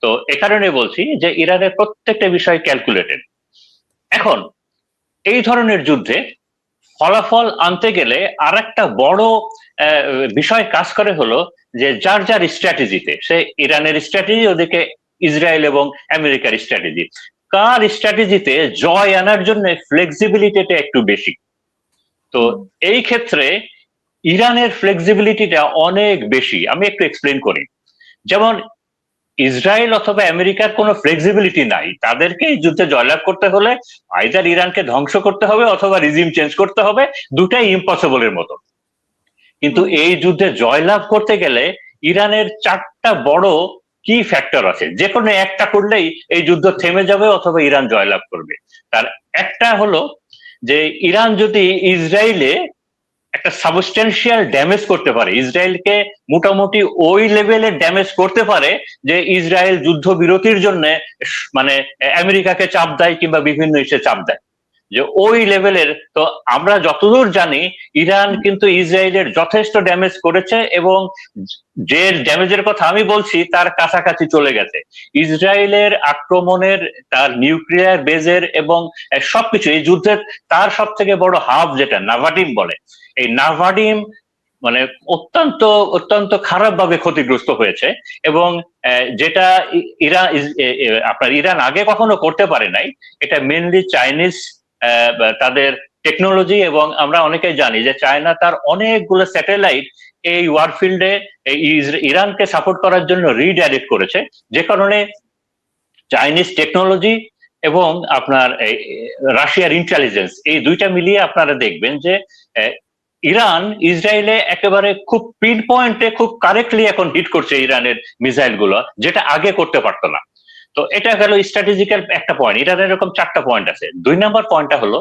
তো এ কারণে বলছি যে ইরানের প্রত্যেকটা বিষয় ক্যালকুলেটেড। এখন এই ধরনের যুদ্ধে ফলাফল আনতে গেলে আর একটা বড় বিষয় কাজ করে হলো যে যার যার স্ট্র্যাটেজিতে, সে ইরানের স্ট্র্যাটেজি, ওদিকে ইসরায়েল এবং আমেরিকার স্ট্র্যাটেজি, কার স্ট্র্যাটেজিতে জয় আনার জন্য ফ্লেক্সিবিলিটিটা একটু বেশি। তো এই ক্ষেত্রে ইরানের ফ্লেক্সিবিলিটিটা অনেক বেশি। আমি একটু এক্সপ্লেন করি। যেমন ইসরায়েল অথবা আমেরিকার কোনো ফ্লেক্সিবিলিটি নাই, তাদেরকে এই যুদ্ধে জয়লাভ করতে হলে আইদার ইরানকে ধ্বংস করতে হবে অথবা রিজিম চেঞ্জ করতে হবে, দুটাই ইম্পসিবলের মতো। কিন্তু এই যুদ্ধে জয়লাভ করতে গেলে ইরানের চারটা বড় কি ফ্যাক্টর আছে, যে কোনো একটা করলেই এই যুদ্ধ থেমে যাবে অথবা ইরান জয়লাভ করবে। তার একটা হলো যে ইরান যদি ইসরায়েলে একটা সাবস্টেন্সিয়াল ড্যামেজ করতে পারে, ইসরায়েলকে মোটামুটি ওই লেভেলের ড্যামেজ করতে পারে যে ইসরায়েল যুদ্ধবিরতির জন্য মানে আমেরিকাকে চাপ দেয় কিংবা বিভিন্ন ইসে চাপ দেয়, যে ওই লেভেলের। তো আমরা যতদূর জানি ইরান কিন্তু ইসরায়েলের যথেষ্ট ড্যামেজ করেছে, এবং যে ড্যামেজের কথা আমি বলছি তার কাছাকাছি চলে গেছে। ইসরায়েলের আক্রমণের, তার নিউক্লিয়ার বেজের এবং সবকিছু এই যুদ্ধের, তার সব থেকে বড় হাব যেটা নাভাডিম বলে, এই নাভাডিম মানে অত্যন্ত অত্যন্ত খারাপ ভাবে ক্ষতিগ্রস্ত হয়েছে। এবং যেটা ইরান, আপনার ইরান আগে কখনো করতে পারে নাই, এটা মেনলি চাইনিজ তাদের টেকনোলজি। এবং আমরা অনেকেই জানি যে চায়না তার অনেকগুলো স্যাটেলাইট এই ওয়ারফিল্ডে ইরানকে সাপোর্ট করার জন্য রিডাইরেক্ট করেছে, যে কারণে চাইনিজ টেকনোলজি এবং আপনার রাশিয়ার ইন্টেলিজেন্স, এই দুইটা মিলিয়ে আপনারা দেখবেন যে ইরান ইসরায়েলে একেবারে খুব পিন পয়েন্টে, খুব কারেক্টলি এখন হিট করছে ইরানের মিসাইল গুলো, যেটা আগে করতে পারতো না। তো এটা গেল স্ট্র্যাটেজিক্যাল একটা পয়েন্ট। ইরানের এরকম চারটা পয়েন্ট আছে। 2 নম্বর পয়েন্টটা হলো,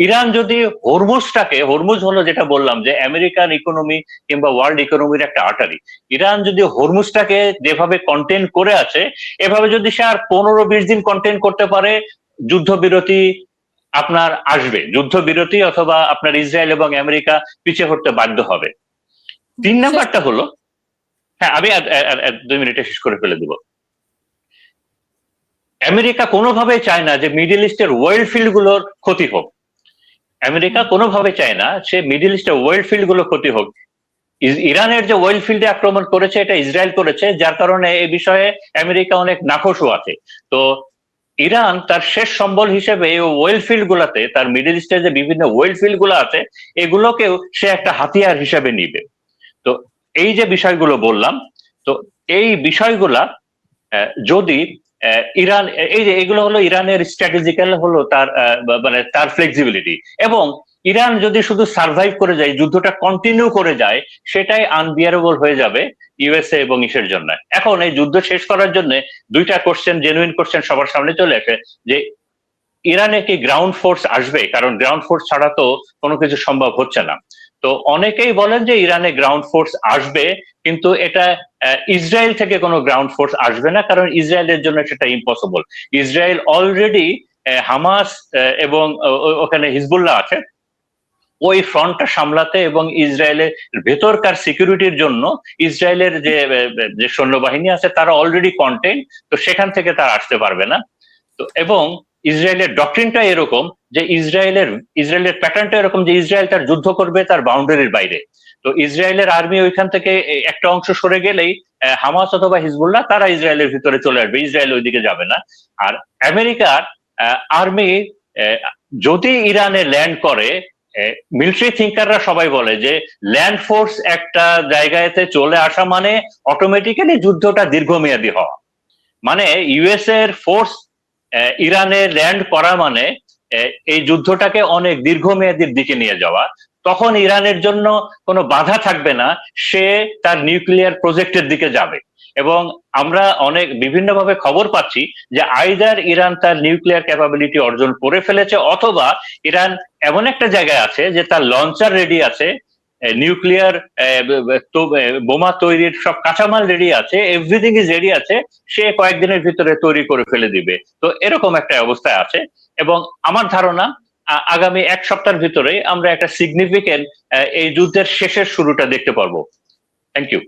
ইরান যদি হরমুজটাকে, হরমুজ হলো যেটা বললাম যে আমেরিকান ইকোনমি কিংবা ওয়ার্ল্ড ইকোনমির একটা আর্টারি, ইরান যদি হরমুজটাকে যেভাবে কন্টেন করে আছে, এভাবে যদি সে আর 15-20 দিন কন্টেন করতে পারে, যুদ্ধবিরতি আপনার আসবে, যুদ্ধবিরতি অথবা আপনার ইসরায়েল এবং আমেরিকা পিছিয়ে হতে বাধ্য হবে। 3 নম্বরটা হলো, হ্যাঁ আমি 2 মিনিটে শেষ করে ফেলে দিব। আমেরিকা কোনোভাবেই চায় না যে মিডল ইস্টের ওয়েল ফিল্ড গুলোর ক্ষতি হোক। আমেরিকা কোনোভাবে চায় না সে মিডল ইস্টের ওয়েল ফিল্ড গুলো ক্ষতি হোক। ইরানের যে ওয়েল ফিল্ডে আক্রমণ করেছে এটা ইসরায়েল করেছে, যার কারণে এই বিষয়ে আমেরিকা অনেক নাখোশও আছে। তো ইরান তার শেষ সম্বল হিসেবে এই ওয়েল ফিল্ড গুলাতে, তার মিডল ইস্টে যে বিভিন্ন ওয়েল ফিল্ড গুলো আছে, এগুলোকেও সে একটা হাতিয়ার হিসেবে নিবে। তো এই যে বিষয়গুলো বললাম, তো এই বিষয়গুলা যদি ইরান, এই যে এগুলো হলো ইরানের স্ট্র্যাটেজিক্যাল হলো তার মানে তার ফ্লেক্সিবিলিটি। এবং ইরান যদি শুধু সার্ভাইভ করে যায়, যুদ্ধটা কন্টিনিউ করে যায়, সেটাই আনবিয়ারেবল হয়ে যাবে ইউএসএ এবং ইসের জন্য। এখন এই যুদ্ধ শেষ করার জন্য দুইটা কোশ্চেন, জেনুইন কোশ্চেন সবার সামনে চলে আসে, যে ইরানে কি গ্রাউন্ড ফোর্স আসবে? কারণ গ্রাউন্ড ফোর্স ছাড়া তো কোনো কিছু সম্ভব হচ্ছে না। তো অনেকেই বলেন যে ইরানে গ্রাউন্ড ফোর্স আসবে, কিন্তু এটা ইসরায়েল থেকে কোনো গ্রাউন্ড ফোর্স আসবে না, কারণ ইসরায়েলের জন্য সেটা ইম্পসিবল। ইসরায়েল অলরেডি হামাস এবং ওখানে হিজবুল্লাহ আছে, ওই ফ্রন্টটা সামলাতে এবং ইসরায়েলের ভেতরকার সিকিউরিটির জন্য ইসরায়েলের যে সৈন্যবাহিনী আছে তারা অলরেডি কন্টেন্ট, তো সেখান থেকে তারা আসতে পারবে না। তো এবং ইসরায়েলের ডক্ট্রিনটা এরকম যে ইসরায়েলের প্যাটার্নটা এরকম যে ইসরায়েল তার যুদ্ধ করবে তার বাউন্ডারির বাইরে। তো ইসরায়েলের আর্মি ওইখান থেকে একটা অংশ সরে গেলেই হামাস অথবা হিজবুল্লাহ তারা ইসরায়েলের ভিতরে চলে আসবে, ইসরায়েল ওইদিকে যাবে না। আর আমেরিকার আর্মি যদি ইরানে ল্যান্ড করে, মিলিটারি থিঙ্কাররা সবাই বলে যে ল্যান্ড ফোর্স একটা জায়গাতে চলে আসা মানে অটোমেটিক্যালি যুদ্ধটা দীর্ঘমেয়াদী হওয়া। মানে ইউএস এর ফোর্স ইরানে ল্যান্ড করা মানে এই যুদ্ধটাকে অনেক দীর্ঘমেয়াদীর দিকে নিয়ে যাওয়া। তখন ইরানের জন্য কোনো বাধা থাকবে না, সে তার নিউক্লিয়ার প্রজেক্টের দিকে যাবে। এবং আমরা অনেক বিভিন্নভাবে খবর পাচ্ছি যে আইদার ইরান তার নিউক্লিয়ার ক্যাপাবিলিটি অর্জন করে ফেলেছে, অথবা ইরান এমন একটা জায়গায় আছে যে তার লঞ্চার রেডি আছে, নিউক্লিয়ার বোমা তৈরির সব কাঁচামাল রেডি আছে, এভরিথিং ইজ রেডি আছে, সে কয়েকদিনের ভিতরে তৈরি করে ফেলে দিবে। তো এরকম একটা অবস্থায় আছে। এবং আমার ধারণা আগামী 1 সপ্তাহের ভিতরে আমরা একটা সিগনিফিকেন্ট এই যুদ্ধের শেষের শুরুটা দেখতে পারবো। Thank you.